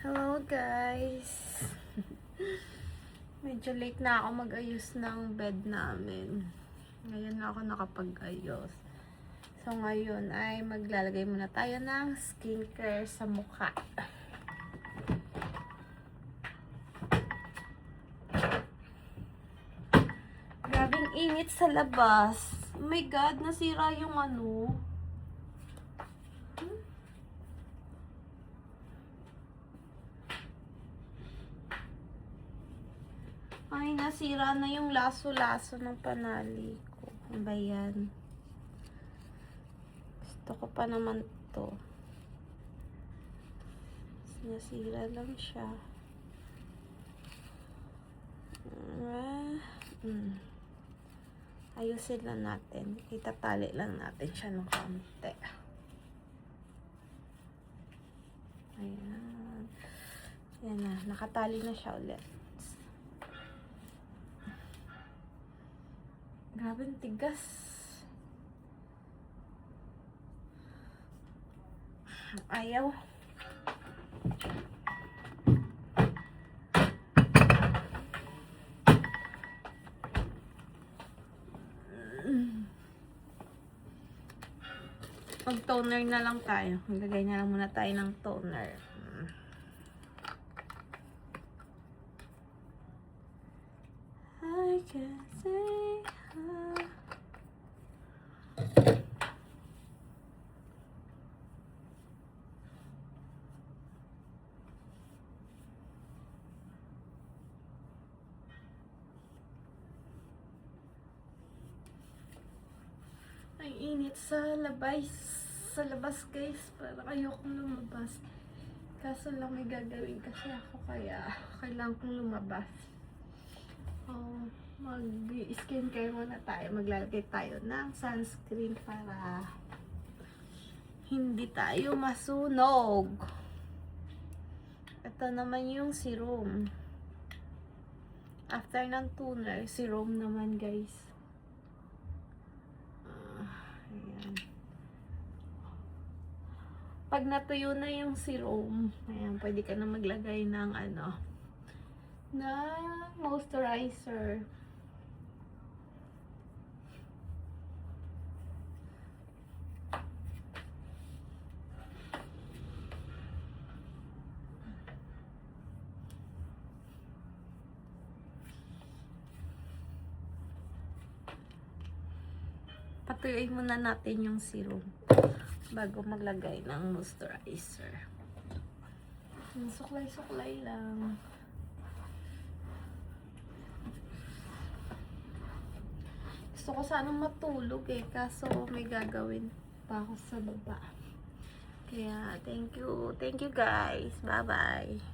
Hello guys! Medyo late na ako mag-ayos ng bed namin. Ngayon na ako nakapag-ayos. So ngayon ay maglalagay muna tayo ng skincare sa mukha. Grabing init sa labas. Oh my God, nasira yung ano. Ay, nasira na yung laso-laso ng panali ko. Ano ba yan? Gusto ko pa naman to. Nasira lang siya. Ayusin lang natin. Itatali lang natin siya ng konti. Ayan. Ayan na. Nakatali na siya ulit. Grabe, ang tigas. Ayaw. Mag-toner na lang tayo. Maglagay na lang muna tayo ng toner. I can say ay init sa labas guys, para ayokong lumabas. Kaso lang may gagawin kasi ako, kaya kailangan kong lumabas. Mag-skincare muna tayo. Maglalagay tayo ng sunscreen para hindi tayo masunog. Ito naman yung serum. After ng toner, serum naman guys. Ayan. Pag natuyo na yung serum, ayan, pwede ka na maglagay ng na moisturizer. Patuyuin muna natin yung serum bago maglagay ng moisturizer. Suklay-suklay lang. Gusto ko sanang matulog kaso may gagawin pa ako sa baba. Kaya thank you guys. Bye bye.